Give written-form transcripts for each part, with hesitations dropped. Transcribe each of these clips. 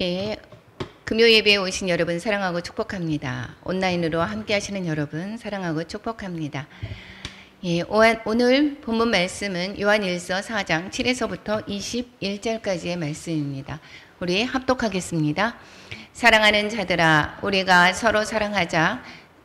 예, 금요 예배에 오신 여러분 사랑하고 축복합니다. 온라인으로 함께 하시는 여러분 사랑하고 축복합니다. 예, 오늘 본문 말씀은 요한일서 4장 7에서부터 21절까지의 말씀입니다. 우리 합독하겠습니다. 사랑하는 자들아, 우리가 서로 사랑하자.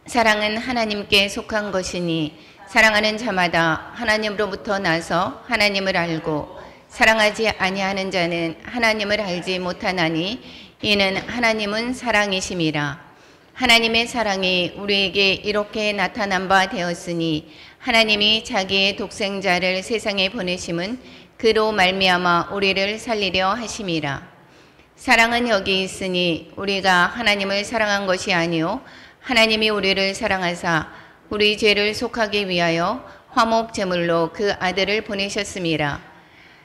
사랑은 하나님께 속한 것이니 사랑하는 자마다 하나님으로부터 나서 하나님을 알고 사랑하지 아니하는 자는 하나님을 알지 못하나니 이는 하나님은 사랑이심이라. 하나님의 사랑이 우리에게 이렇게 나타난 바 되었으니 하나님이 자기의 독생자를 세상에 보내심은 그로 말미암아 우리를 살리려 하심이라. 사랑은 여기 있으니 우리가 하나님을 사랑한 것이 아니요 하나님이 우리를 사랑하사 우리 죄를 속하기 위하여 화목 제물로 그 아들을 보내셨음이라.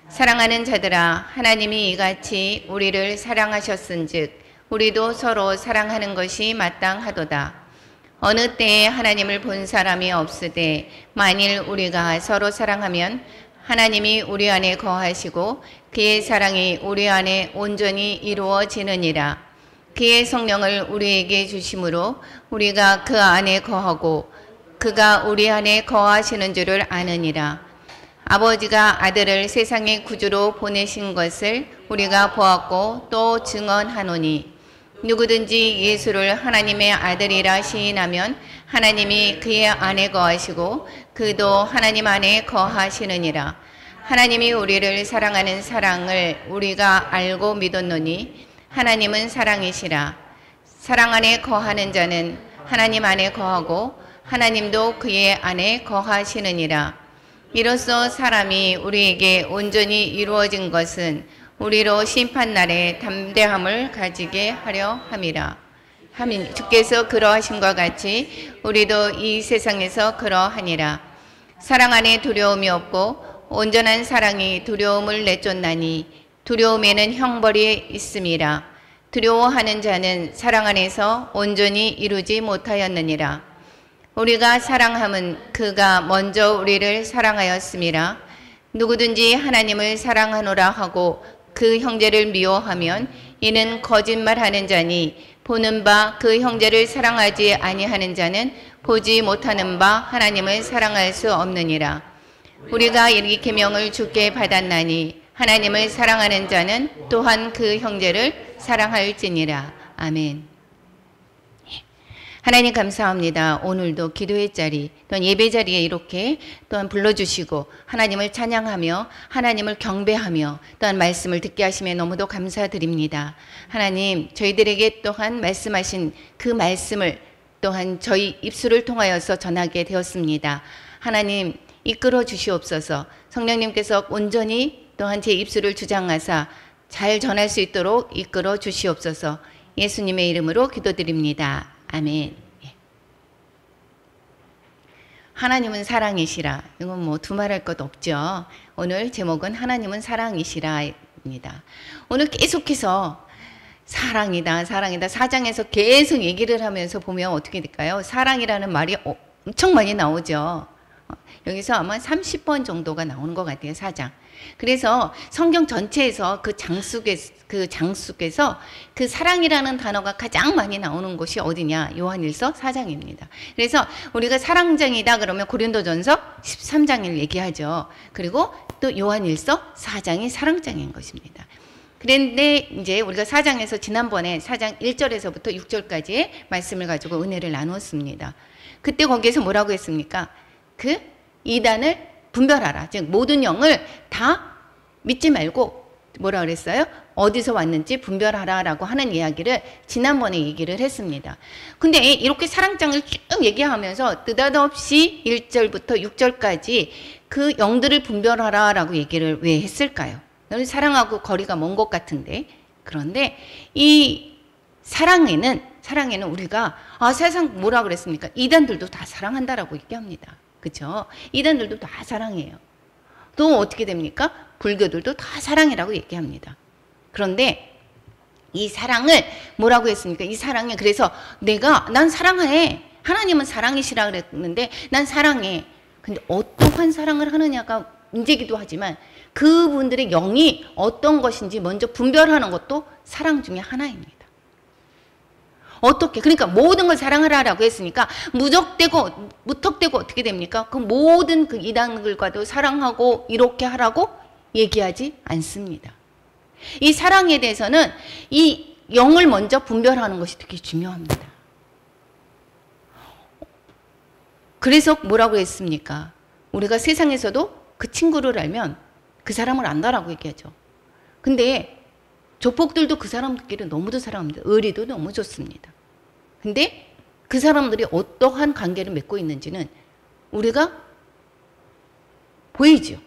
사랑하는 자들아, 하나님이 이같이 우리를 사랑하셨은즉 우리도 서로 사랑하는 것이 마땅하도다. 어느 때에 하나님을 본 사람이 없으되 만일 우리가 서로 사랑하면 하나님이 우리 안에 거하시고 그의 사랑이 우리 안에 온전히 이루어지느니라. 그의 성령을 우리에게 주심으로 우리가 그 안에 거하고 그가 우리 안에 거하시는 줄을 아느니라. 아버지가 아들을 세상의 구주로 보내신 것을 우리가 보았고 또 증언하노니 누구든지 예수를 하나님의 아들이라 시인하면 하나님이 그의 안에 거하시고 그도 하나님 안에 거하시느니라. 하나님이 우리를 사랑하는 사랑을 우리가 알고 믿었노니 하나님은 사랑이시라. 사랑 안에 거하는 자는 하나님 안에 거하고 하나님도 그의 안에 거하시느니라. 이로써 사람이 우리에게 온전히 이루어진 것은 우리로 심판날에 담대함을 가지게 하려 함이라. 주께서 그러하심과 같이 우리도 이 세상에서 그러하니라. 사랑 안에 두려움이 없고 온전한 사랑이 두려움을 내쫓나니 두려움에는 형벌이 있음이라. 두려워하는 자는 사랑 안에서 온전히 이루지 못하였느니라. 우리가 사랑함은 그가 먼저 우리를 사랑하였음이라. 누구든지 하나님을 사랑하노라 하고 그 형제를 미워하면 이는 거짓말하는 자니 보는 바 그 형제를 사랑하지 아니하는 자는 보지 못하는 바 하나님을 사랑할 수 없느니라. 우리가 이 계명을 주께 받았나니 하나님을 사랑하는 자는 또한 그 형제를 사랑할지니라. 아멘. 하나님 감사합니다. 오늘도 기도의 자리, 또한 예배 자리에 이렇게 또한 불러주시고 하나님을 찬양하며 하나님을 경배하며 또한 말씀을 듣게 하심에 너무도 감사드립니다. 하나님, 저희들에게 또한 말씀하신 그 말씀을 또한 저희 입술을 통하여서 전하게 되었습니다. 하나님, 이끌어 주시옵소서. 성령님께서 온전히 또한 제 입술을 주장하사 잘 전할 수 있도록 이끌어 주시옵소서. 예수님의 이름으로 기도드립니다. 아멘. 하나님은 사랑이시라. 이건 뭐 두말할 것 없죠. 오늘 제목은 하나님은 사랑이시라입니다. 오늘 계속해서 사랑이다, 사랑이다. 4장에서 계속 얘기를 하면서 보면 어떻게 될까요? 사랑이라는 말이 엄청 많이 나오죠. 여기서 아마 30번 정도가 나오는 것 같아요. 4장. 그래서 성경 전체에서 그 장 속에서 그 사랑이라는 단어가 가장 많이 나오는 곳이 어디냐? 요한일서 4장입니다. 그래서 우리가 사랑장이다 그러면 고린도전서 13장을 얘기하죠. 그리고 또 요한일서 4장이 사랑장인 것입니다. 그런데 이제 우리가 4장에서 지난번에 4장 1절에서부터 6절까지의 말씀을 가지고 은혜를 나누었습니다. 그때 거기에서 뭐라고 했습니까? 그 이단을 분별하라. 즉 모든 영을 다 믿지 말고 뭐라 그랬어요? 어디서 왔는지 분별하라라고 하는 이야기를 지난번에 얘기를 했습니다. 근데 이렇게 사랑장을 쭉 얘기하면서 느닷없이 1절부터 6절까지 그 영들을 분별하라라고 얘기를 왜 했을까요? 사랑하고 거리가 먼 것 같은데. 그런데 이 사랑에는 우리가 세상 뭐라 그랬습니까? 이단들도 다 사랑한다라고 얘기합니다. 그렇죠? 이단들도 다 사랑해요. 또 어떻게 됩니까? 불교들도 다 사랑이라고 얘기합니다. 그런데 이 사랑을 뭐라고 했습니까? 이 사랑에 그래서 난 사랑해. 하나님은 사랑이시라 그랬는데 난 사랑해. 근데 어떠한 사랑을 하느냐가 문제기도 하지만 그분들의 영이 어떤 것인지 먼저 분별하는 것도 사랑 중에 하나입니다. 어떻게? 그러니까 모든 걸 사랑하라라고 했으니까 무턱대고 어떻게 됩니까? 그 모든 그 이단들과도 사랑하고 이렇게 하라고 얘기하지 않습니다. 이 사랑에 대해서는 이 영을 먼저 분별하는 것이 되게 중요합니다. 그래서 뭐라고 했습니까? 우리가 세상에서도 그 친구를 알면 그 사람을 안다라고 얘기하죠. 근데 조폭들도 그 사람들끼리 너무도 사랑합니다. 의리도 너무 좋습니다. 근데 그 사람들이 어떠한 관계를 맺고 있는지는 우리가 보이죠.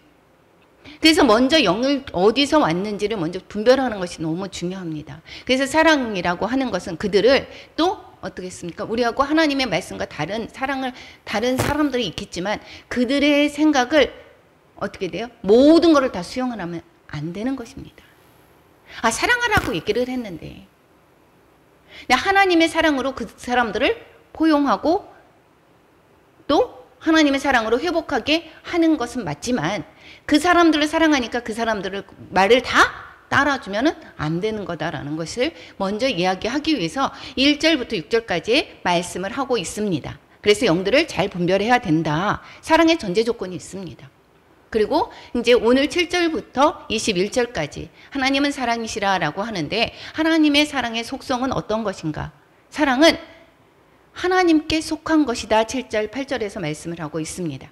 그래서 먼저 영을 어디서 왔는지를 먼저 분별하는 것이 너무 중요합니다. 그래서 사랑이라고 하는 것은 그들을 또 어떻겠습니까? 우리하고 하나님의 말씀과 다른 사람들이 있겠지만 그들의 생각을 어떻게 돼요? 모든 것을 다 수용을 하면 안 되는 것입니다. 아, 사랑하라고 얘기를 했는데 하나님의 사랑으로 그 사람들을 포용하고 또 하나님의 사랑으로 회복하게 하는 것은 맞지만 그 사람들을 사랑하니까 그 사람들을 말을 다 따라주면 안 되는 거다라는 것을 먼저 이야기하기 위해서 1절부터 6절까지 말씀을 하고 있습니다. 그래서 영들을 잘 분별해야 된다. 사랑의 전제 조건이 있습니다. 그리고 이제 오늘 7절부터 21절까지 하나님은 사랑이시라라고 하는데 하나님의 사랑의 속성은 어떤 것인가? 사랑은 하나님께 속한 것이다. 7절, 8절에서 말씀을 하고 있습니다.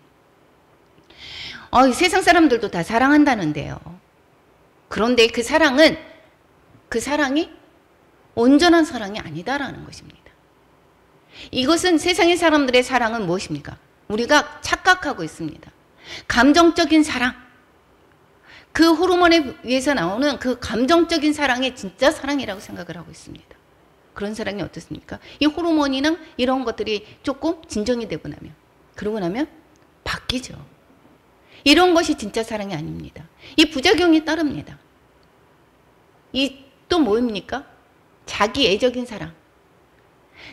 세상 사람들도 다 사랑한다는데요. 그런데 그 사랑이 온전한 사랑이 아니다라는 것입니다. 이것은 세상의 사람들의 사랑은 무엇입니까? 우리가 착각하고 있습니다. 감정적인 사랑, 그 호르몬에 의해서 나오는 그 감정적인 사랑이 진짜 사랑이라고 생각을 하고 있습니다. 그런 사랑이 어떻습니까? 이 호르몬이나 이런 것들이 조금 진정이 되고 나면 그러고 나면 바뀌죠. 이런 것이 진짜 사랑이 아닙니다. 이 부작용이 따릅니다. 이 또 뭐입니까? 자기애적인 사랑,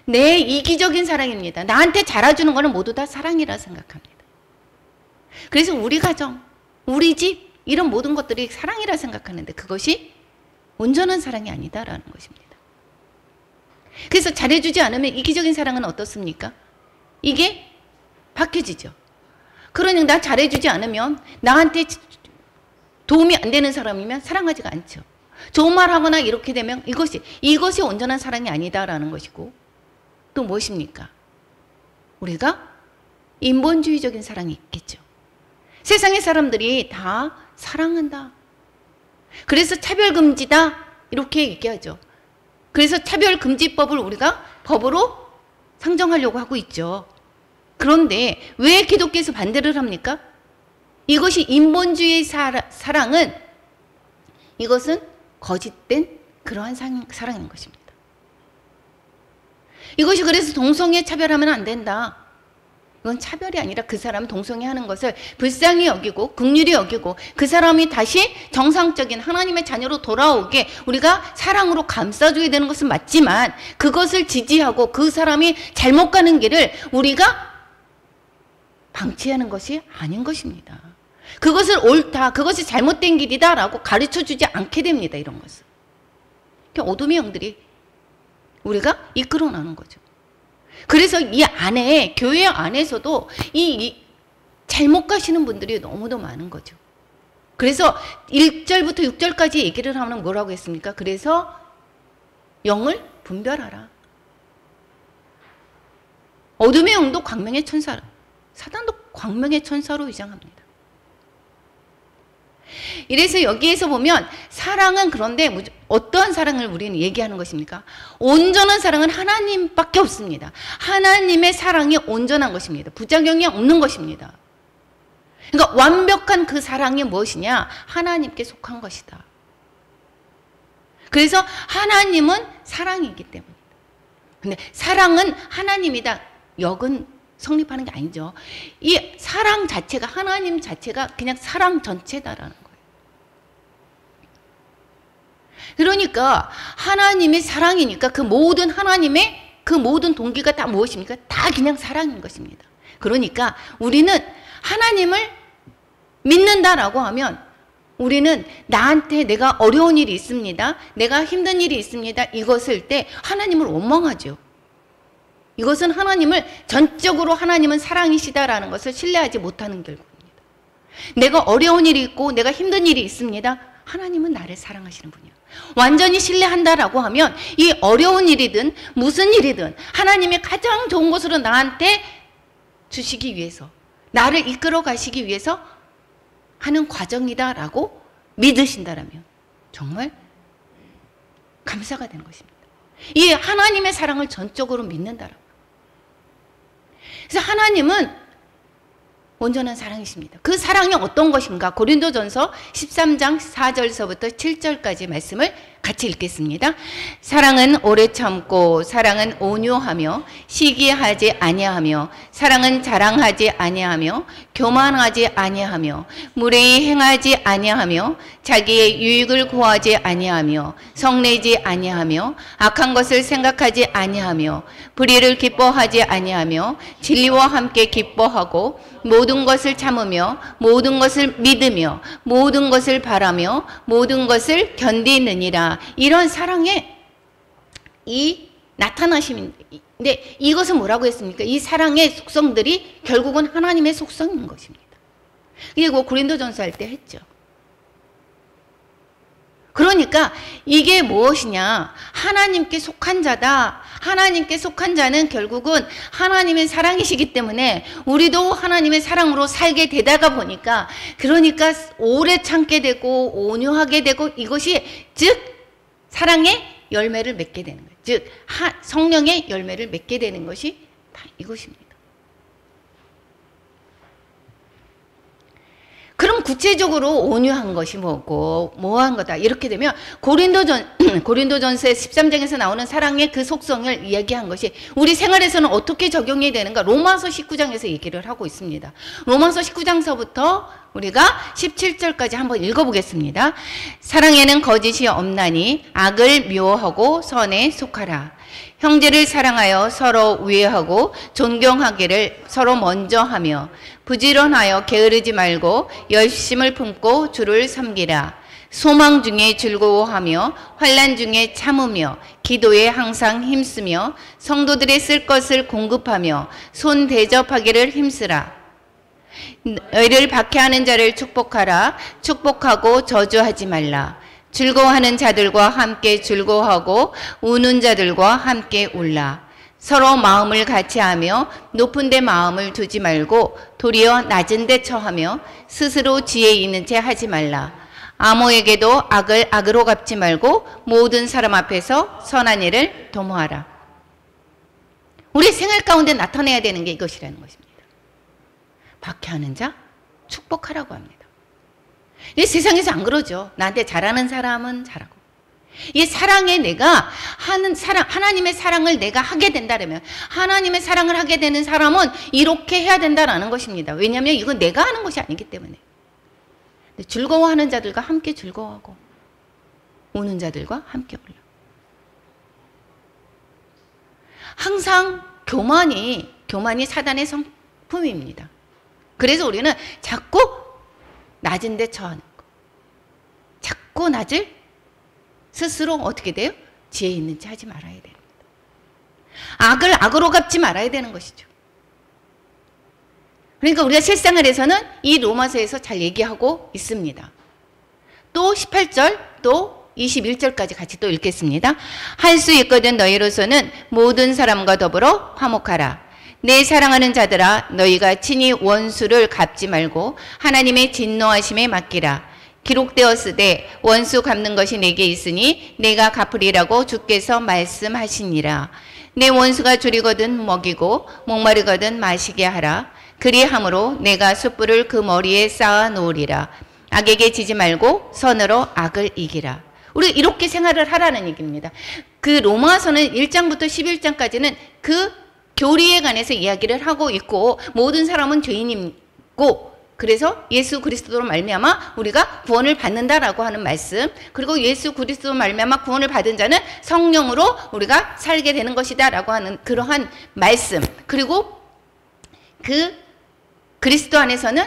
내 이기적인 사랑입니다. 나한테 잘해주는 거는 모두 다 사랑이라 생각합니다. 그래서 우리 가정, 우리 집 이런 모든 것들이 사랑이라 생각하는데 그것이 온전한 사랑이 아니다라는 것입니다. 그래서 잘해주지 않으면 이기적인 사랑은 어떻습니까? 이게 박혀지죠. 그러니 나 잘해주지 않으면 나한테 도움이 안 되는 사람이면 사랑하지가 않죠. 좋은 말 하거나 이렇게 되면 이것이 온전한 사랑이 아니다라는 것이고 또 무엇입니까? 우리가 인본주의적인 사랑이 있겠죠. 세상의 사람들이 다 사랑한다. 그래서 차별금지다 이렇게 얘기하죠. 그래서 차별금지법을 우리가 법으로 상정하려고 하고 있죠. 그런데 왜 기독교에서 반대를 합니까? 이것이 인본주의 사랑은 이것은 거짓된 그러한 사랑인 것입니다. 이것이 그래서 동성애 차별하면 안 된다. 이건 차별이 아니라 그 사람 동성애 하는 것을 불쌍히 여기고 긍휼히 여기고 그 사람이 다시 정상적인 하나님의 자녀로 돌아오게 우리가 사랑으로 감싸줘야 되는 것은 맞지만 그것을 지지하고 그 사람이 잘못 가는 길을 우리가 방치하는 것이 아닌 것입니다. 그것을 옳다, 그것이 잘못된 길이다 라고 가르쳐주지 않게 됩니다. 이런 것은. 어둠의 영들이 우리가 이끌어 나는 거죠. 그래서 이 안에, 교회 안에서도 이 잘못 가시는 분들이 너무도 많은 거죠. 그래서 1절부터 6절까지 얘기를 하면 뭐라고 했습니까? 그래서 영을 분별하라. 어둠의 영도 광명의 천사, 사단도 광명의 천사로 위장합니다. 이래서 여기에서 보면 사랑은 그런데 어떠한 사랑을 우리는 얘기하는 것입니까? 온전한 사랑은 하나님밖에 없습니다. 하나님의 사랑이 온전한 것입니다. 부작용이 없는 것입니다. 그러니까 완벽한 그 사랑이 무엇이냐? 하나님께 속한 것이다. 그래서 하나님은 사랑이기 때문이다. 근데 사랑은 하나님이다. 역은 성립하는 게 아니죠. 이 사랑 자체가, 하나님 자체가 그냥 사랑 전체다라는 거예요. 그러니까 하나님의 사랑이니까 그 모든 하나님의 그 모든 동기가 다 무엇입니까? 다 그냥 사랑인 것입니다. 그러니까 우리는 하나님을 믿는다라고 하면 우리는 나한테 내가 어려운 일이 있습니다. 내가 힘든 일이 있습니다. 이것을 때 하나님을 원망하죠. 이것은 하나님을 전적으로 하나님은 사랑이시다라는 것을 신뢰하지 못하는 결과입니다. 내가 어려운 일이 있고 내가 힘든 일이 있습니다. 하나님은 나를 사랑하시는 분이야. 완전히 신뢰한다라고 하면 이 어려운 일이든 무슨 일이든 하나님이 가장 좋은 것으로 나한테 주시기 위해서, 나를 이끌어 가시기 위해서 하는 과정이다라고 믿으신다라면 정말 감사가 되는 것입니다. 이 하나님의 사랑을 전적으로 믿는다라고. 그래서 하나님은 온전한 사랑이십니다. 그 사랑이 어떤 것인가? 고린도전서 13장 4절서부터 7절까지 말씀을 같이 읽겠습니다. 사랑은 오래 참고, 사랑은 온유하며, 시기하지 아니하며, 사랑은 자랑하지 아니하며, 교만하지 아니하며, 무례히 행하지 아니하며, 자기의 유익을 구하지 아니하며, 성내지 아니하며, 악한 것을 생각하지 아니하며, 불의를 기뻐하지 아니하며, 진리와 함께 기뻐하고, 모든 것을 참으며, 모든 것을 믿으며, 모든 것을 바라며, 모든 것을 견디느니라. 이런 사랑의 이 나타나심인데, 근데 이것은 뭐라고 했습니까? 이 사랑의 속성들이 결국은 하나님의 속성인 것입니다. 그리고 고린도전서 할 때 했죠. 그러니까 이게 무엇이냐? 하나님께 속한 자다. 하나님께 속한 자는 결국은 하나님의 사랑이시기 때문에 우리도 하나님의 사랑으로 살게 되다가 보니까, 그러니까 오래 참게 되고 온유하게 되고, 이것이 즉 사랑의 열매를 맺게 되는 거예요. 즉 성령의 열매를 맺게 되는 것이 다 이것입니다. 그럼 구체적으로 온유한 것이 뭐고 뭐한 거다 이렇게 되면 고린도전서의 13장에서 나오는 사랑의 그 속성을 이야기한 것이 우리 생활에서는 어떻게 적용이 되는가? 로마서 19장에서 얘기를 하고 있습니다. 로마서 19장서부터 우리가 17절까지 한번 읽어보겠습니다. 사랑에는 거짓이 없나니 악을 미워하고 선에 속하라. 형제를 사랑하여 서로 우애하고 존경하기를 서로 먼저 하며, 부지런하여 게으르지 말고 열심을 품고 주를 섬기라. 소망 중에 즐거워하며 환난 중에 참으며 기도에 항상 힘쓰며 성도들의 쓸 것을 공급하며 손 대접하기를 힘쓰라. 너희를 박해하는 자를 축복하라. 축복하고 저주하지 말라. 즐거워하는 자들과 함께 즐거워하고 우는 자들과 함께 울라. 서로 마음을 같이 하며 높은 데 마음을 두지 말고 도리어 낮은 데 처하며 스스로 지혜 있는 채 하지 말라. 아무에게도 악을 악으로 갚지 말고 모든 사람 앞에서 선한 일을 도모하라. 우리 생활 가운데 나타내야 되는 게 이것이라는 것입니다. 박해하는 자 축복하라고 합니다. 이 세상에서 안 그러죠. 나한테 잘하는 사람은 잘하고, 이 사랑에 내가 하는 사랑, 하나님의 사랑을 내가 하게 된다면, 하나님의 사랑을 하게 되는 사람은 이렇게 해야 된다라는 것입니다. 왜냐하면 이건 내가 하는 것이 아니기 때문에. 즐거워하는 자들과 함께 즐거워하고 우는 자들과 함께 울라. 항상 교만이 사단의 성품입니다. 그래서 우리는 자꾸 낮은 데 처하는 거, 자꾸 낮을 스스로 어떻게 돼요? 지혜 있는 채 하지 말아야 됩니다. 악을 악으로 갚지 말아야 되는 것이죠. 그러니까 우리가 실생활에서는 이 로마서에서 잘 얘기하고 있습니다. 또 18절 또 21절까지 같이 또 읽겠습니다. 할 수 있거든 너희로서는 모든 사람과 더불어 화목하라. 내 사랑하는 자들아, 너희가 친히 원수를 갚지 말고 하나님의 진노하심에 맡기라. 기록되었으되 원수 갚는 것이 내게 있으니 내가 갚으리라고 주께서 말씀하시니라. 내 원수가 줄이거든 먹이고 목마르거든 마시게 하라. 그리함으로 내가 숯불을 그 머리에 쌓아 놓으리라. 악에게 지지 말고 선으로 악을 이기라. 우리 이렇게 생활을 하라는 얘기입니다. 그 로마서는 1장부터 11장까지는 그 교리에 관해서 이야기를 하고 있고, 모든 사람은 죄인이고, 그래서 예수 그리스도로 말미암아 우리가 구원을 받는다라고 하는 말씀, 그리고 예수 그리스도로 말미암아 구원을 받은 자는 성령으로 우리가 살게 되는 것이다라고 하는 그러한 말씀, 그리고 그 그리스도 안에서는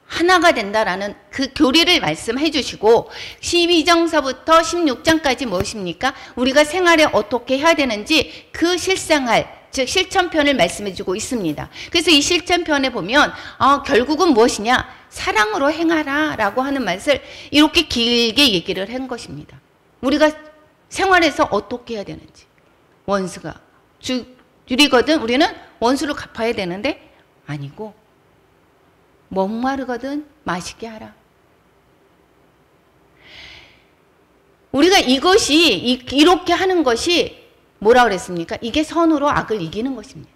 하나가 된다라는 그 교리를 말씀해 주시고 12장서부터 16장까지 무엇입니까? 우리가 생활에 어떻게 해야 되는지 그 실상할, 즉 실천편을 말씀해 주고 있습니다. 그래서 이 실천편에 보면 결국은 무엇이냐? 사랑으로 행하라 라고 하는 말을 이렇게 길게 얘기를 한 것입니다. 우리가 생활에서 어떻게 해야 되는지. 원수가 줄이거든 우리는 원수를 갚아야 되는데 아니고 목마르거든 마시게 하라. 우리가 이렇게 하는 것이 뭐라 그랬습니까? 이게 선으로 악을 이기는 것입니다.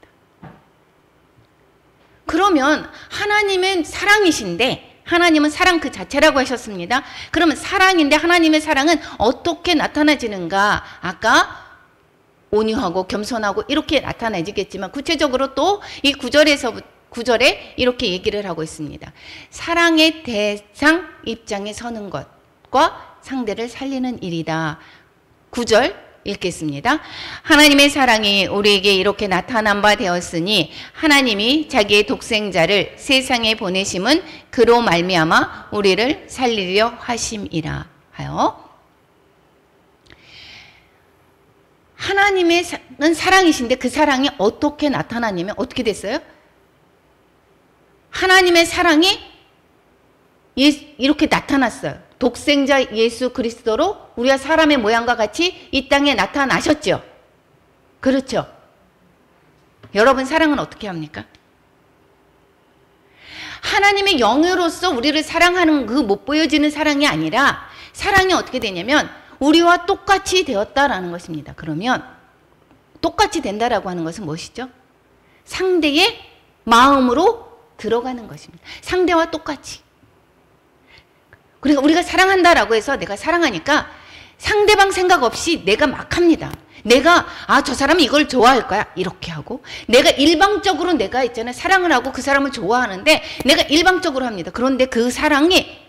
그러면 하나님은 사랑이신데, 하나님은 사랑 그 자체라고 하셨습니다. 그러면 사랑인데 하나님의 사랑은 어떻게 나타나지는가? 아까 온유하고 겸손하고 이렇게 나타나지겠지만 구체적으로 또 이 9절에 이렇게 얘기를 하고 있습니다. 사랑의 대상 입장에 서는 것과 상대를 살리는 일이다. 9절 읽겠습니다. 하나님의 사랑이 우리에게 이렇게 나타난 바 되었으니 하나님이 자기의 독생자를 세상에 보내심은 그로 말미암아 우리를 살리려 하심이라 하여. 하나님의 사랑이신데 그 사랑이 어떻게 나타나냐면 어떻게 됐어요? 하나님의 사랑이 이렇게 나타났어요. 독생자 예수 그리스도로 우리가 사람의 모양과 같이 이 땅에 나타나셨죠. 그렇죠. 여러분 사랑은 어떻게 합니까? 하나님의 영으로서 우리를 사랑하는 그 못 보여지는 사랑이 아니라 사랑이 어떻게 되냐면 우리와 똑같이 되었다라는 것입니다. 그러면 똑같이 된다라고 하는 것은 무엇이죠? 상대의 마음으로 들어가는 것입니다. 상대와 똑같이. 그러니까 우리가 사랑한다라고 해서 내가 사랑하니까 상대방 생각 없이 내가 막 합니다. 내가 저 사람이 이걸 좋아할 거야 이렇게 하고, 내가 일방적으로 내가 있잖아요 사랑을 하고 그 사람을 좋아하는데 내가 일방적으로 합니다. 그런데 그 사랑이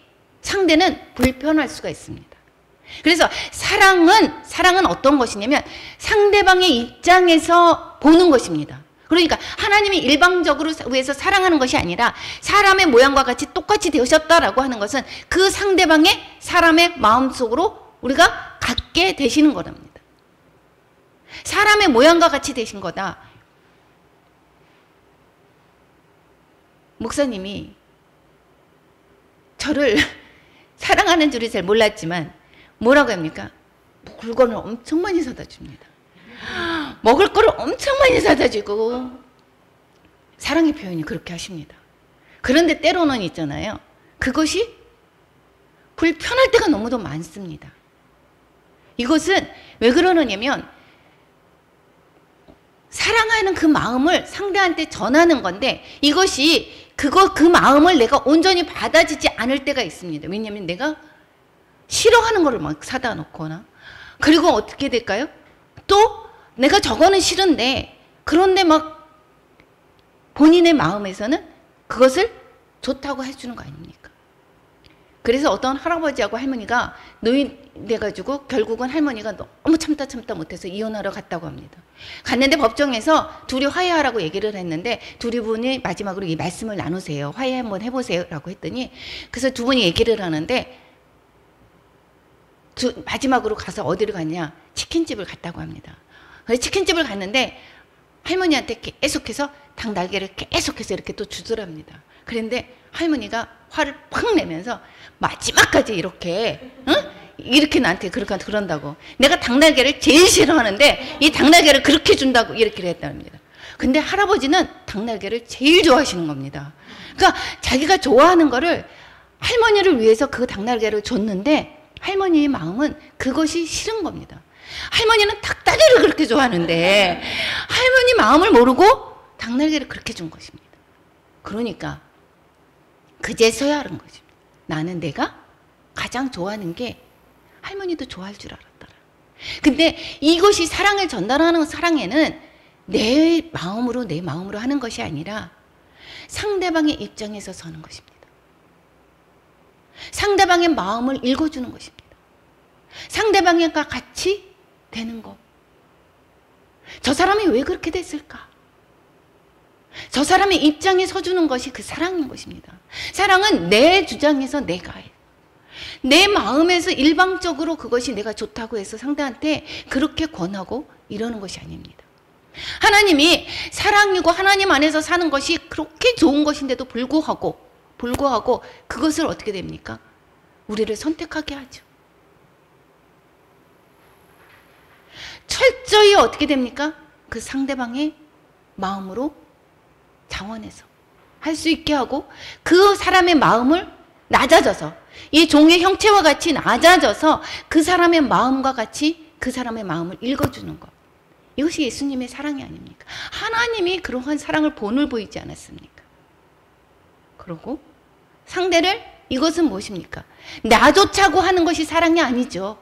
상대는 불편할 수가 있습니다. 그래서 사랑은 어떤 것이냐면 상대방의 입장에서 보는 것입니다. 그러니까 하나님이 일방적으로 위해서 사랑하는 것이 아니라 사람의 모양과 같이 똑같이 되셨다라고 하는 것은 그 상대방의 사람의 마음속으로 우리가 갖게 되시는 거랍니다. 사람의 모양과 같이 되신 거다. 목사님이 저를 사랑하는 줄을 잘 몰랐지만 뭐라고 합니까? 물건을 엄청 많이 사다 줍니다. 먹을 거를 엄청 많이 사다 주고 사랑의 표현이 그렇게 하십니다. 그런데 때로는 있잖아요. 그것이 불편할 때가 너무도 많습니다. 이것은 왜 그러느냐면 사랑하는 그 마음을 상대한테 전하는 건데 이것이 그 마음을 내가 온전히 받아주지 않을 때가 있습니다. 왜냐하면 내가 싫어하는 거를 막 사다 놓거나, 그리고 어떻게 될까요? 또 내가 저거는 싫은데 그런데 막 본인의 마음에서는 그것을 좋다고 해주는 거 아닙니까? 그래서 어떤 할아버지하고 할머니가 노인 돼가지고 결국은 할머니가 너무 참다 못해서 이혼하러 갔다고 합니다. 갔는데 법정에서 둘이 화해하라고 얘기를 했는데 둘이 분이 마지막으로 이 말씀을 나누세요. 화해 한번 해보세요 라고 했더니 그래서 두 분이 얘기를 하는데 마지막으로 가서 어디를 갔냐? 치킨집을 갔다고 합니다. 그래서 치킨집을 갔는데 할머니한테 계속해서 닭날개를 계속해서 이렇게 또 주더랍니다. 그런데 할머니가 화를 팍 내면서 마지막까지 이렇게 이렇게 나한테 그렇게 그런다고, 내가 닭날개를 제일 싫어하는데 이 닭날개를 그렇게 준다고 이렇게 했답니다. 근데 할아버지는 닭날개를 제일 좋아하시는 겁니다. 그러니까 자기가 좋아하는 거를 할머니를 위해서 그 닭날개를 줬는데 할머니의 마음은 그것이 싫은 겁니다. 할머니는 닭다리를 그렇게 좋아하는데 할머니 마음을 모르고 닭날개를 그렇게 준 것입니다. 그러니까 그제서야 하는 것입니다. 나는 내가 가장 좋아하는 게 할머니도 좋아할 줄 알았더라. 근데 이것이 사랑을 전달하는 사랑에는 내 마음으로 하는 것이 아니라 상대방의 입장에서 서는 것입니다. 상대방의 마음을 읽어주는 것입니다. 상대방과 같이 되는 것. 저 사람이 왜 그렇게 됐을까? 저 사람의 입장에 서주는 것이 그 사랑인 것입니다. 사랑은 내 주장에서 내가 해요. 내 마음에서 일방적으로 그것이 내가 좋다고 해서 상대한테 그렇게 권하고 이러는 것이 아닙니다. 하나님이 사랑이고 하나님 안에서 사는 것이 그렇게 좋은 것인데도 불구하고 그것을 어떻게 됩니까? 우리를 선택하게 하죠. 철저히 어떻게 됩니까? 그 상대방의 마음으로 자원해서 할 수 있게 하고 그 사람의 마음을 낮아져서 이 종의 형체와 같이 낮아져서 그 사람의 마음과 같이 그 사람의 마음을 읽어주는 것. 이것이 예수님의 사랑이 아닙니까? 하나님이 그러한 사랑을 본을 보이지 않았습니까? 그러고 상대를 이것은 무엇입니까? 나조차고 하는 것이 사랑이 아니죠.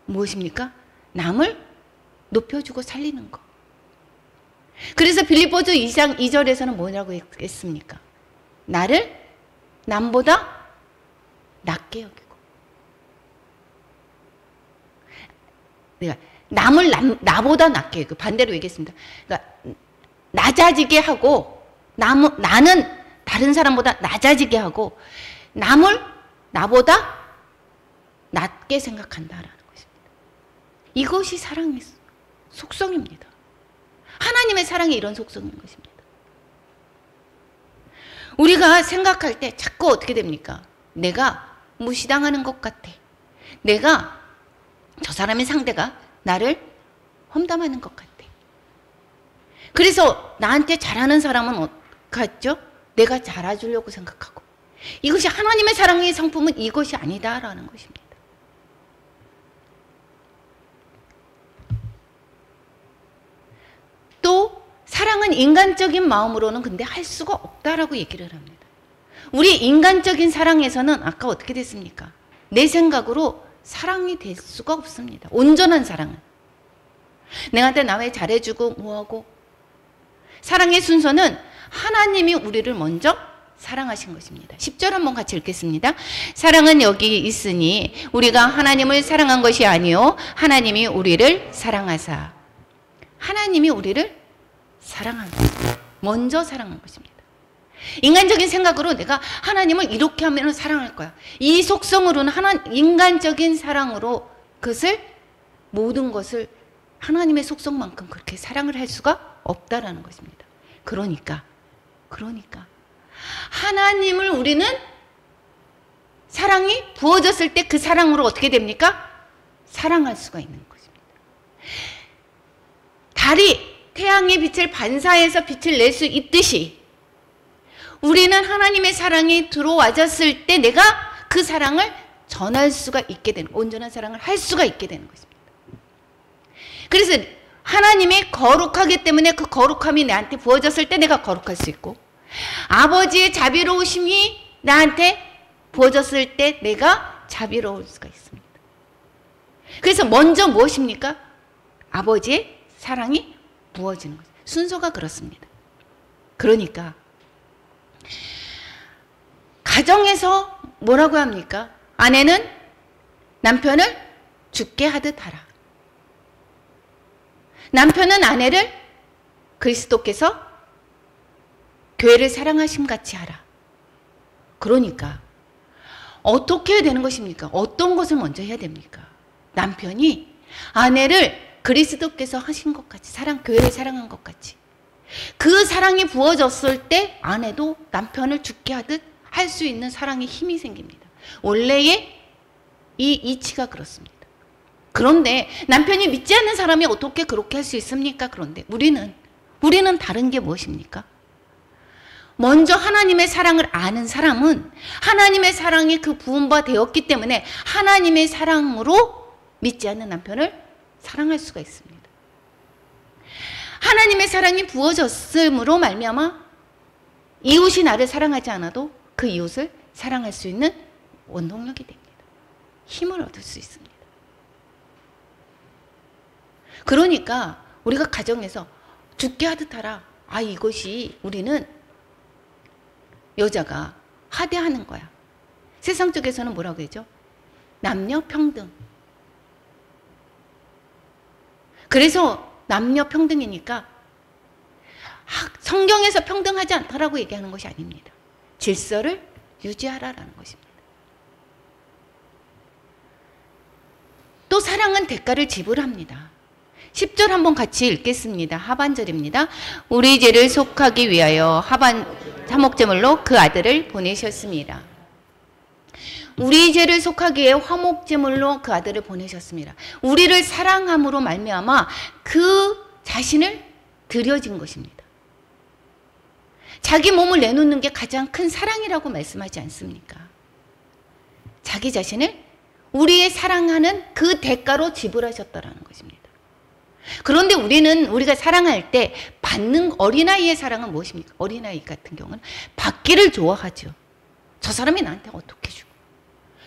무엇입니까? 남을 높여주고 살리는 것. 그래서 빌립보서 2장 2절에서는 뭐라고 했습니까? 나를 남보다 낮게 여기고. 내가 남을 나보다 낮게 여기고. 반대로 얘기했습니다. 그러니까 낮아지게 하고 나는 다른 사람보다 낮아지게 하고 남을 나보다 낮게 생각한다라는 것입니다. 이것이 사랑의 속성입니다. 하나님의 사랑이 이런 속성인 것입니다. 우리가 생각할 때 자꾸 어떻게 됩니까? 내가 무시당하는 것 같아. 내가 저 사람의 상대가 나를 험담하는 것 같아. 그래서 나한테 잘하는 사람은 어떻겠죠? 내가 잘해주려고 생각하고. 이것이 하나님의 사랑의 성품은 이것이 아니다라는 것입니다. 또 사랑은 인간적인 마음으로는 근데 할 수가 없다라고 얘기를 합니다. 우리 인간적인 사랑에서는 아까 어떻게 됐습니까? 내 생각으로 사랑이 될 수가 없습니다. 온전한 사랑은. 내한테 나 왜 잘해주고 뭐하고. 사랑의 순서는 하나님이 우리를 먼저 사랑하신 것입니다. 10절 한번 같이 읽겠습니다. 사랑은 여기 있으니 우리가 하나님을 사랑한 것이 아니요 하나님이 우리를 사랑하사. 하나님이 우리를 사랑한 것입니다. 먼저 사랑한 것입니다. 인간적인 생각으로 내가 하나님을 이렇게 하면 사랑할 거야. 이 속성으로는 인간적인 사랑으로 모든 것을 하나님의 속성만큼 그렇게 사랑을 할 수가 없다라는 것입니다. 그러니까 하나님을 우리는 사랑이 부어졌을 때 그 사랑으로 어떻게 됩니까? 사랑할 수가 있는 것입니다. 달이 태양의 빛을 반사해서 빛을 낼 수 있듯이 우리는 하나님의 사랑이 들어와졌을 때 내가 그 사랑을 전할 수가 있게 되는, 온전한 사랑을 할 수가 있게 되는 것입니다. 그래서 하나님이 거룩하기 때문에 그 거룩함이 나한테 부어졌을 때 내가 거룩할 수 있고, 아버지의 자비로우심이 나한테 부어졌을 때 내가 자비로울 수가 있습니다. 그래서 먼저 무엇입니까? 아버지의 사랑이 부어지는 거죠. 순서가 그렇습니다. 그러니까 가정에서 뭐라고 합니까? 아내는 남편을 죽게 하듯 하라. 남편은 아내를 그리스도께서 교회를 사랑하심 같이 하라. 그러니까 어떻게 해야 되는 것입니까? 어떤 것을 먼저 해야 됩니까? 남편이 아내를 그리스도께서 하신 것 같이 교회를 사랑한 것 같이 그 사랑이 부어졌을 때 아내도 남편을 죽게 하듯 할 수 있는 사랑의 힘이 생깁니다. 원래의 이 이치가 그렇습니다. 그런데 남편이 믿지 않는 사람이 어떻게 그렇게 할 수 있습니까? 그런데 우리는 다른 게 무엇입니까? 먼저 하나님의 사랑을 아는 사람은 하나님의 사랑이 그 부음바 되었기 때문에 하나님의 사랑으로 믿지 않는 남편을 사랑할 수가 있습니다. 하나님의 사랑이 부어졌음으로 말미암아 이웃이 나를 사랑하지 않아도 그 이웃을 사랑할 수 있는 원동력이 됩니다. 힘을 얻을 수 있습니다. 그러니까 우리가 가정에서 죽게 하듯 하라. 이것이 우리는 여자가 하대하는 거야. 세상 쪽에서는 뭐라고 하죠? 남녀 평등. 그래서 남녀 평등이니까 성경에서 평등하지 않다라고 얘기하는 것이 아닙니다. 질서를 유지하라라는 것입니다. 또 사랑은 대가를 지불합니다. 10절 한번 같이 읽겠습니다. 하반절입니다. 우리 죄를 속하기 위하여 화목제물로 그 아들을 보내셨습니다. 우리 죄를 속하기 위해 화목제물로 그 아들을 보내셨습니다. 우리를 사랑함으로 말미암아 그 자신을 드려진 것입니다. 자기 몸을 내놓는 게 가장 큰 사랑이라고 말씀하지 않습니까? 자기 자신을 우리의 사랑하는 그 대가로 지불하셨다라는 것입니다. 그런데 우리가 사랑할 때 받는 어린아이의 사랑은 무엇입니까? 어린아이 같은 경우는 받기를 좋아하죠. 저 사람이 나한테 어떻게 주고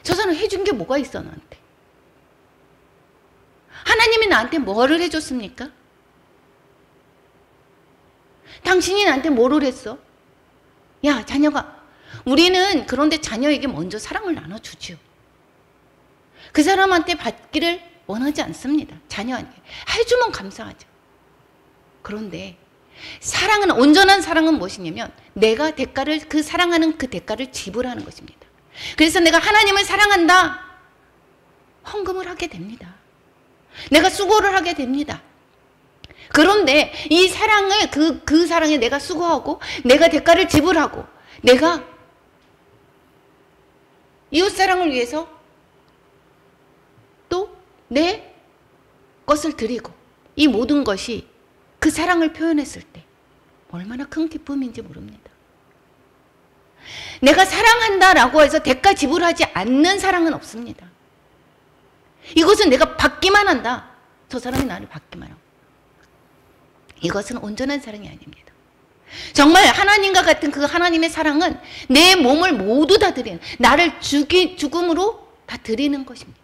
저 사람 해준 게 뭐가 있어 나한테. 하나님이 나한테 뭐를 해줬습니까? 당신이 나한테 뭐를 했어? 야 자녀가 우리는 그런데 자녀에게 먼저 사랑을 나눠주죠. 그 사람한테 받기를 원하지 않습니다. 자녀한테 해주면 감사하죠. 그런데 사랑은 온전한 사랑은 무엇이냐면 내가 그 사랑하는 그 대가를 지불하는 것입니다. 그래서 내가 하나님을 사랑한다. 헌금을 하게 됩니다. 내가 수고를 하게 됩니다. 그런데 이 사랑을 그 사랑에 내가 수고하고 내가 대가를 지불하고 내가 이웃 사랑을 위해서 또 내 것을 드리고 이 모든 것이 그 사랑을 표현했을 때 얼마나 큰 기쁨인지 모릅니다. 내가 사랑한다라고 해서 대가 지불하지 않는 사랑은 없습니다. 이것은 내가 받기만 한다. 저 사람이 나를 받기만 하고. 이것은 온전한 사랑이 아닙니다. 정말 하나님과 같은 그 하나님의 사랑은 내 몸을 모두 다 드리는, 나를 죽음으로 다 드리는 것입니다.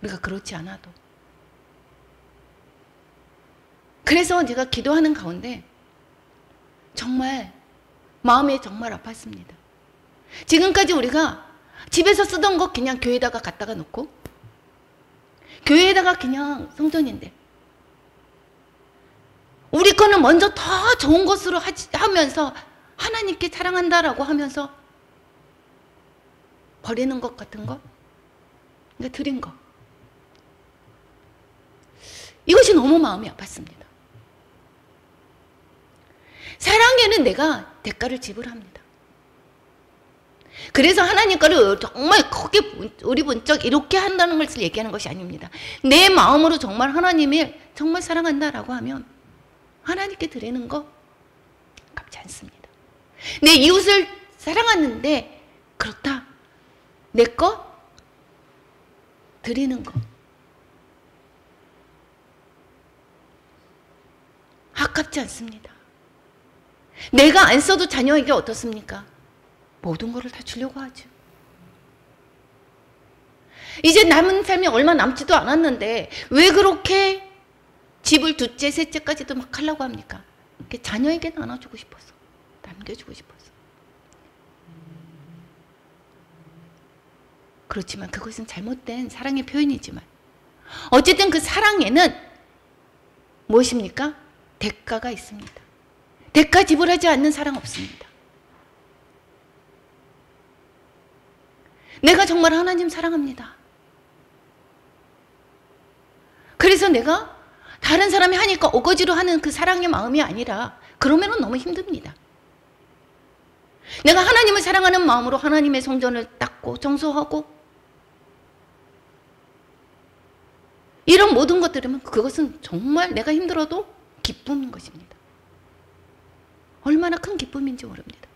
우리가 그렇지 않아도. 그래서 제가 기도하는 가운데 정말 마음이 정말 아팠습니다. 지금까지 우리가 집에서 쓰던 거 그냥 교회에다가 갖다가 놓고 교회에다가 그냥 성전인데 우리 거는 먼저 더 좋은 것으로 하면서 하나님께 사랑한다라고 하면서 버리는 것 같은 거, 그러니까 드린 거, 이것이 너무 마음이 아팠습니다. 사랑에는 내가 대가를 지불합니다. 그래서 하나님 거를 정말 크게 우리분적 이렇게 한다는 것을 얘기하는 것이 아닙니다. 내 마음으로 정말 하나님을 정말 사랑한다라고 하면 하나님께 드리는 거 아깝지 않습니다. 내 이웃을 사랑하는데 그렇다. 내 거 드리는 거 아깝지 않습니다. 내가 안 써도 자녀에게 어떻습니까? 모든 것을 다 주려고 하죠. 이제 남은 삶이 얼마 남지도 않았는데 왜 그렇게 집을 둘째, 셋째까지도 막 하려고 합니까? 자녀에게 나눠주고 싶어서, 남겨주고 싶어서. 그렇지만 그것은 잘못된 사랑의 표현이지만 어쨌든 그 사랑에는 무엇입니까? 대가가 있습니다. 대가 지불하지 않는 사랑 없습니다. 내가 정말 하나님 사랑합니다. 그래서 내가 다른 사람이 하니까 어거지로 하는 그 사랑의 마음이 아니라 그러면은 너무 힘듭니다. 내가 하나님을 사랑하는 마음으로 하나님의 성전을 닦고 청소하고 이런 모든 것들이면 그것은 정말 내가 힘들어도 기쁨인 것입니다. 얼마나 큰 기쁨인지 모릅니다.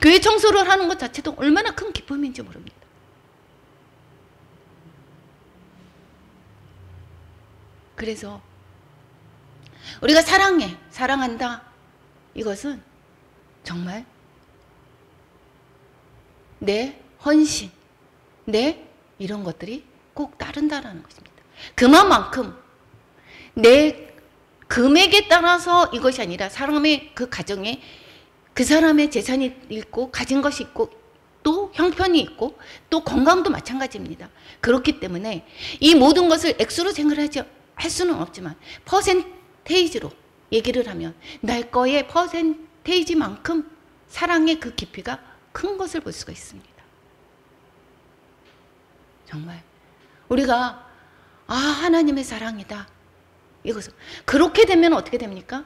교회 청소를 하는 것 자체도 얼마나 큰 기쁨인지 모릅니다. 그래서 우리가 사랑한다. 이것은 정말 내 헌신, 내 이런 것들이 꼭 따른다라는 것입니다. 그만큼 내 금액에 따라서 이것이 아니라 사람의 그 가정에 그 사람의 재산이 있고 가진 것이 있고 또 형편이 있고 또 건강도 마찬가지입니다. 그렇기 때문에 이 모든 것을 액수로 생각하지 할 수는 없지만 퍼센테이지로 얘기를 하면 내 거의 퍼센테이지만큼 사랑의 그 깊이가 큰 것을 볼 수가 있습니다. 정말 우리가 하나님의 사랑이다. 이것은 그렇게 되면 어떻게 됩니까?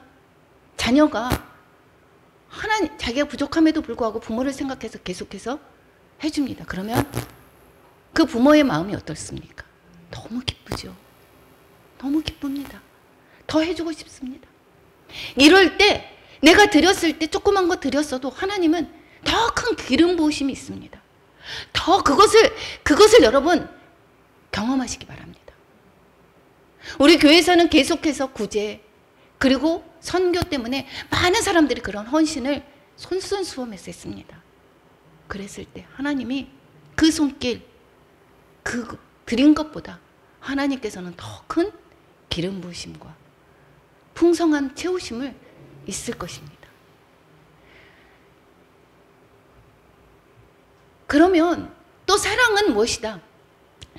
자녀가 자기가 부족함에도 불구하고 부모를 생각해서 계속해서 해줍니다. 그러면 그 부모의 마음이 어떻습니까? 너무 기쁘죠. 너무 기쁩니다. 더 해주고 싶습니다. 이럴 때 내가 드렸을 때 조그만 거 드렸어도 하나님은 더 큰 기름 부으심이 있습니다. 더 그것을 여러분 경험하시기 바랍니다. 우리 교회에서는 계속해서 구제 그리고 선교 때문에 많은 사람들이 그런 헌신을 솔선수범해서 했습니다. 그랬을 때 하나님이 그 손길 그 드린 것보다 하나님께서는 더 큰 기름 부으심과 풍성한 채우심을 있을 것입니다. 그러면 또 사랑은 무엇이다?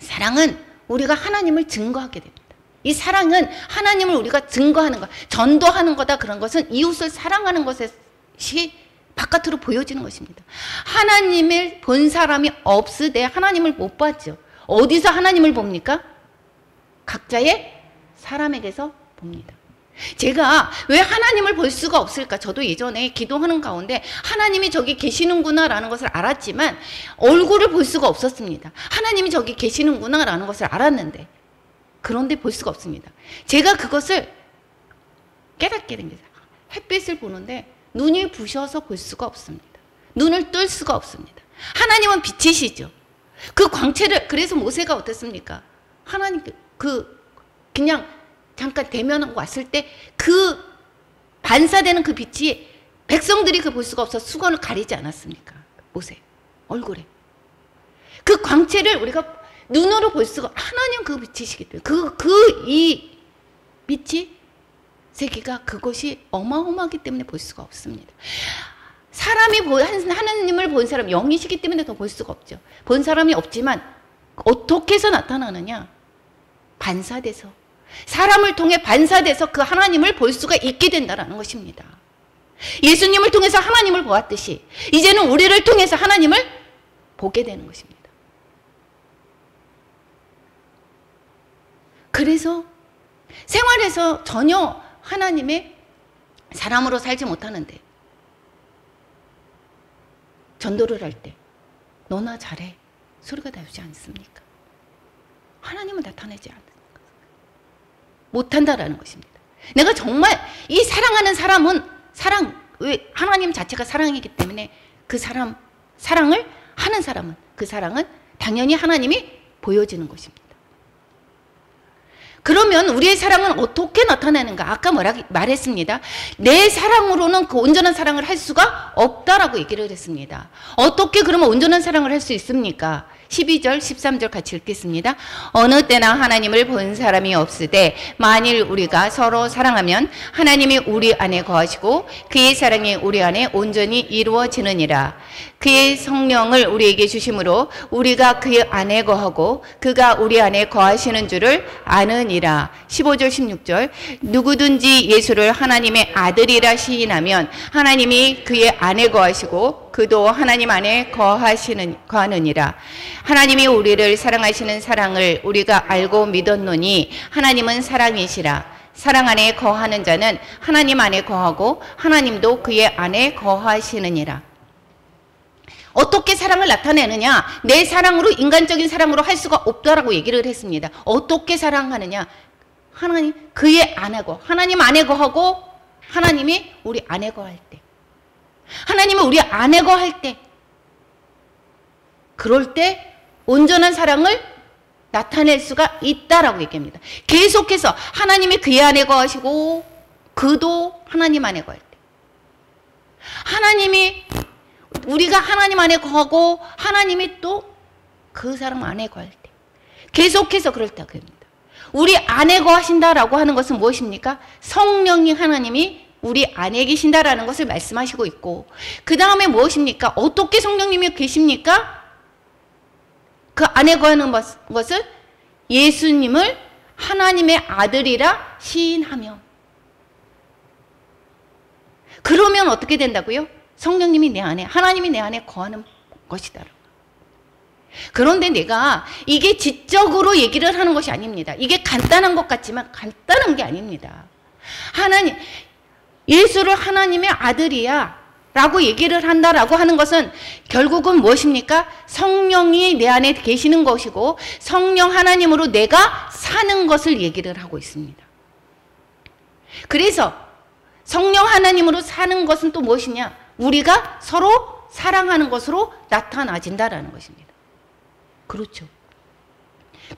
사랑은 우리가 하나님을 증거하게 됩니다. 이 사랑은 하나님을 우리가 증거하는 것, 전도하는 거다. 그런 것은 이웃을 사랑하는 것이 바깥으로 보여지는 것입니다. 하나님을 본 사람이 없으되 하나님을 못 봤죠. 어디서 하나님을 봅니까? 각자의 사람에게서 봅니다. 제가 왜 하나님을 볼 수가 없을까? 저도 예전에 기도하는 가운데 하나님이 저기 계시는구나 라는 것을 알았지만 얼굴을 볼 수가 없었습니다. 하나님이 저기 계시는구나 라는 것을 알았는데 그런데 볼 수가 없습니다. 제가 그것을 깨닫게 된 거예요. 햇빛을 보는데 눈이 부셔서 볼 수가 없습니다. 눈을 뜰 수가 없습니다. 하나님은 빛이시죠. 그 광채를, 그래서 모세가 어땠습니까? 하나님 그냥 잠깐 대면하고 왔을 때 그 반사되는 그 빛이 백성들이 그 볼 수가 없어서 수건을 가리지 않았습니까? 모세 얼굴에 그 광채를 우리가 눈으로 볼 수가, 하나님 그 빛이시기 때문에 이 빛이 세계가 그것이 어마어마하기 때문에 볼 수가 없습니다. 사람이 하나님을 본 사람 영이시기 때문에 더 볼 수가 없죠. 본 사람이 없지만 어떻게 해서 나타나느냐? 반사돼서, 사람을 통해 반사돼서 그 하나님을 볼 수가 있게 된다는 것입니다. 예수님을 통해서 하나님을 보았듯이 이제는 우리를 통해서 하나님을 보게 되는 것입니다. 그래서 생활에서 전혀 하나님의 사람으로 살지 못하는데 전도를 할 때 너나 잘해 소리가 나오지 않습니까? 하나님은 나타내지 않습니까? 못한다라는 것입니다. 내가 정말 이 사랑하는 사람은 왜 하나님 자체가 사랑이기 때문에 그 사랑을 하는 사람은 그 사랑은 당연히 하나님이 보여지는 것입니다. 그러면 우리의 사랑은 어떻게 나타나는가? 아까 말했습니다. 내 사랑으로는 그 온전한 사랑을 할 수가 없다라고 얘기를 했습니다. 어떻게 그러면 온전한 사랑을 할 수 있습니까? 12절, 13절 같이 읽겠습니다. 어느 때나 하나님을 본 사람이 없으되 만일 우리가 서로 사랑하면 하나님이 우리 안에 거하시고 그의 사랑이 우리 안에 온전히 이루어지느니라. 그의 성령을 우리에게 주심으로 우리가 그의 안에 거하고 그가 우리 안에 거하시는 줄을 아느니라. 15절, 16절 누구든지 예수를 하나님의 아들이라 시인하면 하나님이 그의 안에 거하시고 그도 하나님 안에 거하느니라. 하나님이 우리를 사랑하시는 사랑을 우리가 알고 믿었노니 하나님은 사랑이시라. 사랑 안에 거하는 자는 하나님 안에 거하고 하나님도 그의 안에 거하시느니라. 어떻게 사랑을 나타내느냐? 내 사랑으로, 인간적인 사랑으로 할 수가 없다라고 얘기를 했습니다. 어떻게 사랑하느냐? 하나님 그의 안에 거, 하나님 안에 거하고 하나님이 우리 안에 거할 때, 하나님은 우리 안에 거할 때, 그럴 때 온전한 사랑을 나타낼 수가 있다라고 얘기합니다. 계속해서 하나님이 그의 안에 거하시고 그도 하나님 안에 거할 때, 하나님이 우리가 하나님 안에 거하고 하나님이 또 그 사람 안에 거할 때, 계속해서 그럴 때가 됩니다. 우리 안에 거하신다라고 하는 것은 무엇입니까? 성령이 하나님이 우리 안에 계신다라는 것을 말씀하시고 있고, 그 다음에 무엇입니까? 어떻게 성령님이 계십니까? 그 안에 거하는 것은 예수님을 하나님의 아들이라 시인하며, 그러면 어떻게 된다고요? 성령님이 내 안에, 하나님이 내 안에 거하는 것이다. 그런데 내가 이게 지적으로 얘기를 하는 것이 아닙니다. 이게 간단한 것 같지만 간단한 게 아닙니다. 하나님, 예수를 하나님의 아들이야 라고 얘기를 한다라고 하는 것은 결국은 무엇입니까? 성령이 내 안에 계시는 것이고 성령 하나님으로 내가 사는 것을 얘기를 하고 있습니다. 그래서 성령 하나님으로 사는 것은 또 무엇이냐? 우리가 서로 사랑하는 것으로 나타나진다라는 것입니다. 그렇죠.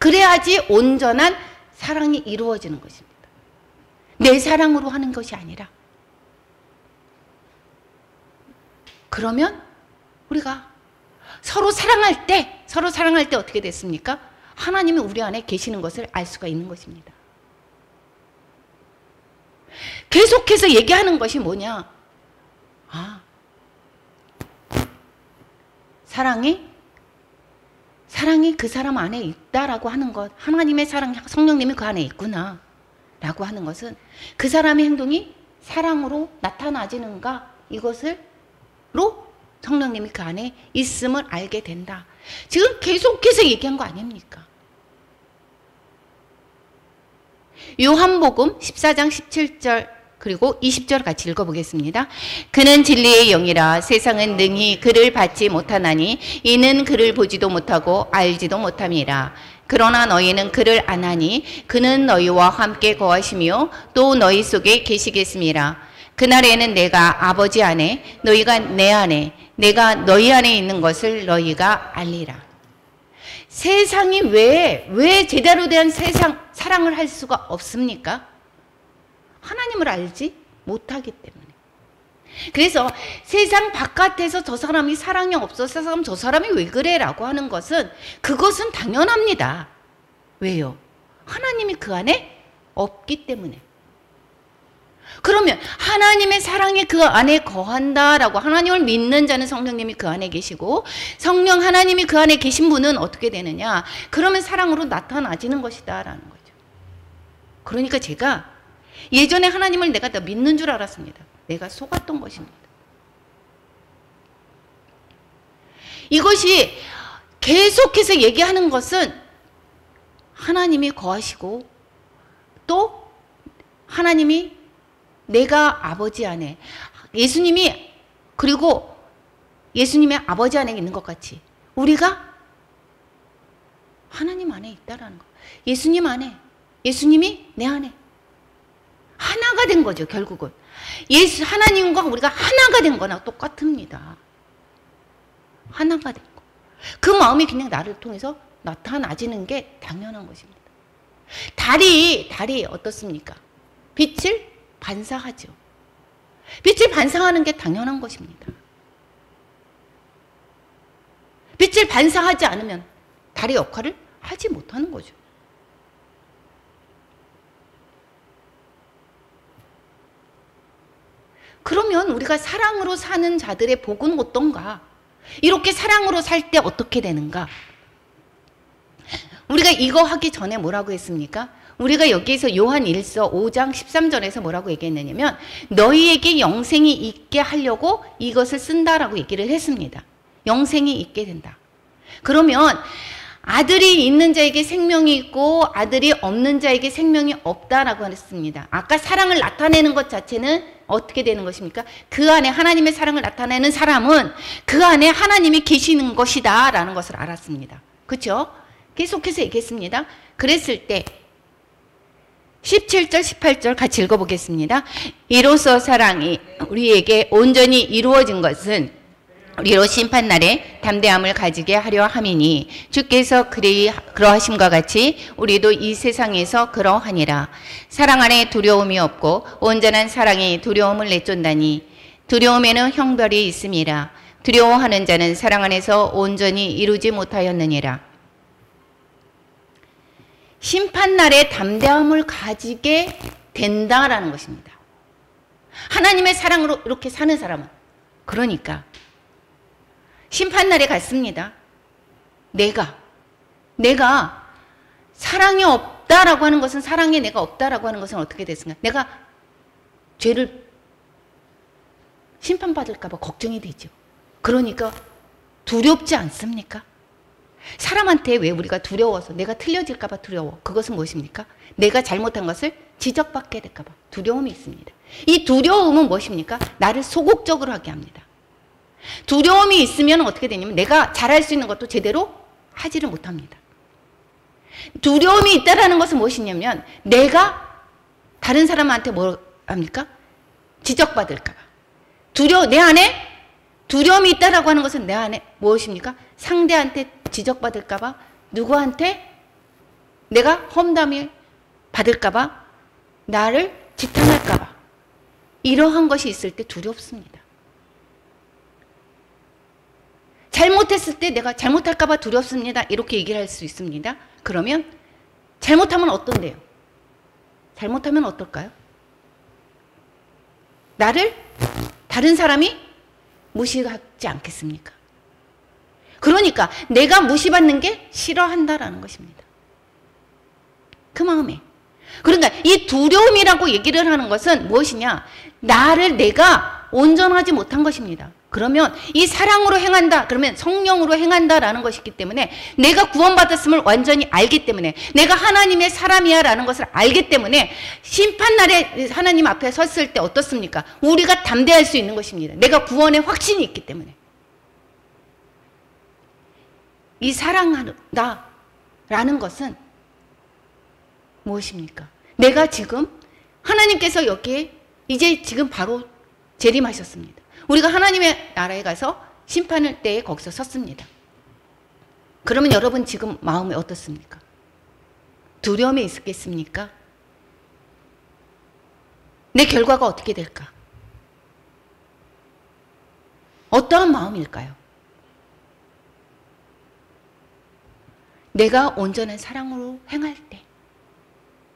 그래야지 온전한 사랑이 이루어지는 것입니다. 내 사랑으로 하는 것이 아니라. 그러면 우리가 서로 사랑할 때 어떻게 됐습니까? 하나님이 우리 안에 계시는 것을 알 수가 있는 것입니다. 계속해서 얘기하는 것이 뭐냐? 사랑이 그 사람 안에 있다라고 하는 것, 하나님의 사랑, 성령님이 그 안에 있구나 라고 하는 것은 그 사람의 행동이 사랑으로 나타나지는가, 이것을로 성령님이 그 안에 있음을 알게 된다. 지금 계속해서 얘기한 거 아닙니까? 요한복음 14장 17절 그리고 20절 같이 읽어보겠습니다. 그는 진리의 영이라 세상은 능히 그를 받지 못하나니 이는 그를 보지도 못하고 알지도 못함이라. 그러나 너희는 그를 아나니 그는 너희와 함께 거하시며 또 너희 속에 계시겠음이라. 그날에는 내가 아버지 안에 너희가 내 안에 내가 너희 안에 있는 것을 너희가 알리라. 세상이 왜 제대로 된 사랑을 할 수가 없습니까? 하나님을 알지 못하기 때문에. 그래서 세상 바깥에서 저 사람이 사랑이 없어서 저 사람이 왜 그래 라고 하는 것은 그것은 당연합니다. 왜요? 하나님이 그 안에 없기 때문에. 그러면 하나님의 사랑이 그 안에 거한다라고, 하나님을 믿는 자는 성령님이 그 안에 계시고 성령 하나님이 그 안에 계신 분은 어떻게 되느냐? 그러면 사랑으로 나타나지는 것이다 라는 거죠. 그러니까 제가 예전에 하나님을 내가 다 믿는 줄 알았습니다. 내가 속았던 것입니다. 이것이 계속해서 얘기하는 것은 하나님이 거하시고 또 하나님이 내가 아버지 안에, 예수님이, 그리고 예수님의 아버지 안에 있는 것 같이 우리가 하나님 안에 있다라는 거. 예수님 안에, 예수님이 내 안에 하나가 된 거죠. 결국은 하나님과 우리가 하나가 된 거나 똑같습니다. 하나가 된 거. 그 마음이 그냥 나를 통해서 나타나지는 게 당연한 것입니다. 달이 어떻습니까? 빛을 반사하죠. 빛을 반사하는 게 당연한 것입니다. 빛을 반사하지 않으면 달의 역할을 하지 못하는 거죠. 그러면 우리가 사랑으로 사는 자들의 복은 어떤가? 이렇게 사랑으로 살 때 어떻게 되는가? 우리가 이거 하기 전에 뭐라고 했습니까? 우리가 여기에서 요한 1서 5장 13절에서 뭐라고 얘기했느냐면 너희에게 영생이 있게 하려고 이것을 쓴다라고 얘기를 했습니다. 영생이 있게 된다. 그러면 아들이 있는 자에게 생명이 있고 아들이 없는 자에게 생명이 없다라고 했습니다. 아까 사랑을 나타내는 것 자체는 어떻게 되는 것입니까? 그 안에 하나님의 사랑을 나타내는 사람은 그 안에 하나님이 계시는 것이다 라는 것을 알았습니다. 그렇죠? 계속해서 얘기했습니다. 그랬을 때 17절 18절 같이 읽어보겠습니다. 이로써 사랑이 우리에게 온전히 이루어진 것은 우리로 심판날에 담대함을 가지게 하려 함이니 주께서 그러하심과 같이 우리도 이 세상에서 그러하니라. 사랑 안에 두려움이 없고 온전한 사랑이 두려움을 내쫓나니 두려움에는 형벌이 있음이라. 두려워하는 자는 사랑 안에서 온전히 이루지 못하였느니라. 심판날에 담대함을 가지게 된다라는 것입니다. 하나님의 사랑으로 이렇게 사는 사람은. 그러니까 심판날에 갔습니다. 내가 사랑이 없다라고 하는 것은, 사랑에 내가 없다라고 하는 것은 어떻게 됐습니까? 내가 죄를 심판받을까 봐 걱정이 되죠. 그러니까 두렵지 않습니까? 사람한테 왜 우리가 두려워서 내가 틀려질까 봐 두려워. 그것은 무엇입니까? 내가 잘못한 것을 지적받게 될까 봐 두려움이 있습니다. 이 두려움은 무엇입니까? 나를 소극적으로 하게 합니다. 두려움이 있으면 어떻게 되냐면 내가 잘할 수 있는 것도 제대로 하지를 못합니다. 두려움이 있다라는 것은 무엇이냐면 내가 다른 사람한테 뭐 합니까? 지적받을까 봐. 내 안에 두려움이 있다라고 하는 것은 내 안에 무엇입니까? 상대한테 지적받을까 봐, 누구한테 내가 험담을 받을까 봐, 나를 지탄할까 봐. 이러한 것이 있을 때 두렵습니다. 잘못했을 때 내가 잘못할까 봐 두렵습니다. 이렇게 얘기를 할 수 있습니다. 그러면 잘못하면 어떤데요? 잘못하면 어떨까요? 나를 다른 사람이 무시하지 않겠습니까? 그러니까 내가 무시받는 게 싫어한다라는 것입니다. 그 마음에. 그러니까 이 두려움이라고 얘기를 하는 것은 무엇이냐? 내가 온전하지 못한 것입니다. 그러면 이 사랑으로 행한다, 그러면 성령으로 행한다라는 것이기 때문에 내가 구원받았음을 완전히 알기 때문에 내가 하나님의 사람이야라는 것을 알기 때문에 심판날에 하나님 앞에 섰을 때 어떻습니까? 우리가 담대할 수 있는 것입니다. 내가 구원의 확신이 있기 때문에. 이 사랑한다라는 것은 무엇입니까? 내가 지금 하나님께서 여기에 이제 지금 바로 재림하셨습니다. 우리가 하나님의 나라에 가서 심판할 때에 거기서 섰습니다. 그러면 여러분 지금 마음이 어떻습니까? 두려움이 있겠습니까? 내 결과가 어떻게 될까? 어떠한 마음일까요? 내가 온전한 사랑으로 행할 때,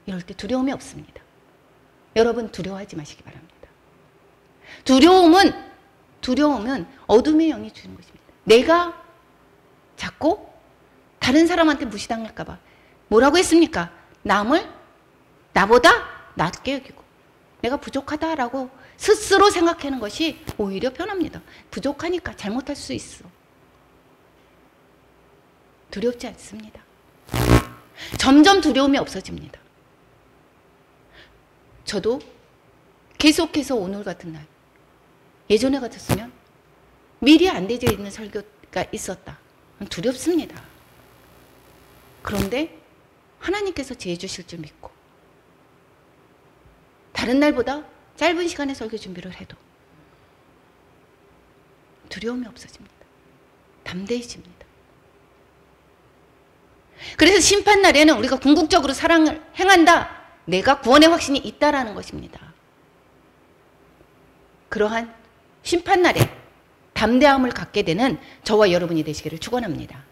이럴 때 두려움이 없습니다. 여러분 두려워하지 마시기 바랍니다. 두려움은 어둠의 영이 주는 것입니다. 내가 자꾸 다른 사람한테 무시당할까 봐 뭐라고 했습니까? 남을 나보다 낮게 여기고 내가 부족하다라고 스스로 생각하는 것이 오히려 편합니다. 부족하니까 잘못할 수 있어. 두렵지 않습니다. 점점 두려움이 없어집니다. 저도 계속해서 오늘 같은 날, 예전에 같았으면 미리 안 되어 있는 설교가 있었다. 두렵습니다. 그런데 하나님께서 지혜 주실 줄 믿고 다른 날보다 짧은 시간에 설교 준비를 해도 두려움이 없어집니다. 담대해집니다. 그래서 심판날에는 우리가 궁극적으로 사랑을 행한다. 내가 구원의 확신이 있다라는 것입니다. 그러한 심판날에 담대함을 갖게 되는 저와 여러분이 되시기를 축원합니다.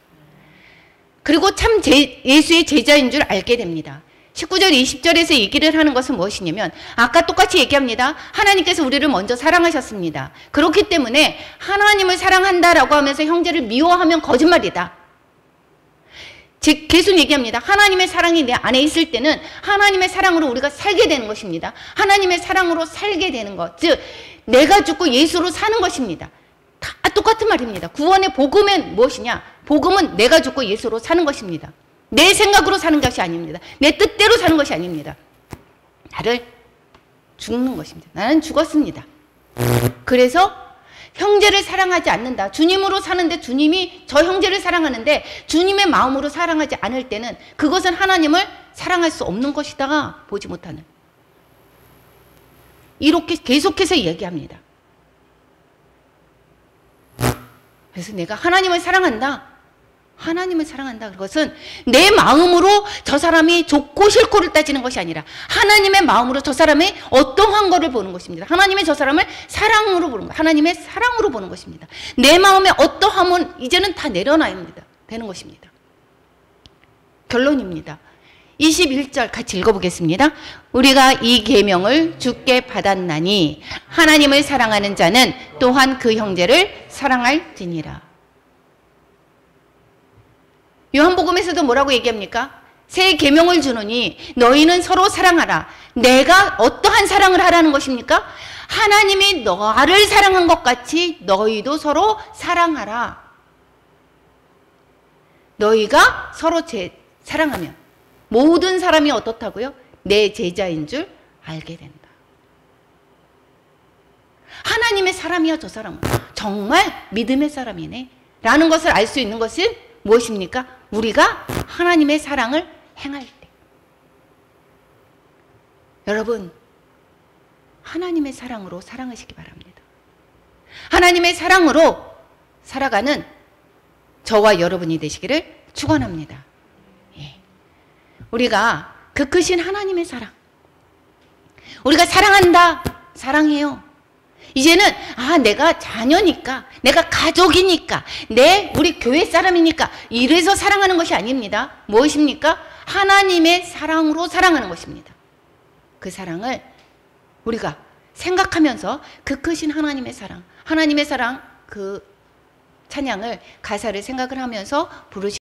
그리고 참 예수의 제자인 줄 알게 됩니다. 19절 20절에서 얘기를 하는 것은 무엇이냐면 아까 똑같이 얘기합니다. 하나님께서 우리를 먼저 사랑하셨습니다. 그렇기 때문에 하나님을 사랑한다라고 하면서 형제를 미워하면 거짓말이다. 즉 계속 얘기합니다. 하나님의 사랑이 내 안에 있을 때는 하나님의 사랑으로 우리가 살게 되는 것입니다. 하나님의 사랑으로 살게 되는 것, 즉 내가 죽고 예수로 사는 것입니다. 다 똑같은 말입니다. 구원의 복음은 무엇이냐? 복음은 내가 죽고 예수로 사는 것입니다. 내 생각으로 사는 것이 아닙니다. 내 뜻대로 사는 것이 아닙니다. 나를 죽는 것입니다. 나는 죽었습니다. 그래서 형제를 사랑하지 않는다. 주님으로 사는데 주님이 저 형제를 사랑하는데 주님의 마음으로 사랑하지 않을 때는 그것은 하나님을 사랑할 수 없는 것이다. 보지 못하는. 이렇게 계속해서 얘기합니다. 그래서 내가 하나님을 사랑한다. 하나님을 사랑한다. 그것은 내 마음으로 저 사람이 좋고 싫고를 따지는 것이 아니라 하나님의 마음으로 저 사람의 어떠한 거를 보는 것입니다. 하나님의 저 사람을 사랑으로 보는 것, 하나님의 사랑으로 보는 것입니다. 내 마음에 어떠함은 이제는 다 내려놔야 되는 것입니다. 결론입니다. 21절 같이 읽어보겠습니다. 우리가 이 계명을 주께 받았나니 하나님을 사랑하는 자는 또한 그 형제를 사랑할지니라. 요한복음에서도 뭐라고 얘기합니까? 새 계명을 주노니 너희는 서로 사랑하라. 내가 어떠한 사랑을 하라는 것입니까? 하나님이 너를 사랑한 것 같이 너희도 서로 사랑하라. 너희가 서로 사랑하면 모든 사람이 어떻다고요? 내 제자인 줄 알게 된다. 하나님의 사람이야 저 사람은. 정말 믿음의 사람이네 라는 것을 알 수 있는 것은 무엇입니까? 우리가 하나님의 사랑을 행할 때. 여러분, 하나님의 사랑으로 사랑하시기 바랍니다. 하나님의 사랑으로 살아가는 저와 여러분이 되시기를 축원합니다. 예. 우리가 그 크신 하나님의 사랑, 우리가 사랑한다, 사랑해요. 이제는 내가 자녀니까, 내가 가족이니까, 우리 교회 사람이니까 이래서 사랑하는 것이 아닙니다. 무엇입니까? 하나님의 사랑으로 사랑하는 것입니다. 그 사랑을 우리가 생각하면서 그 크신 하나님의 사랑 그 찬양을 가사를 생각을 하면서 부르시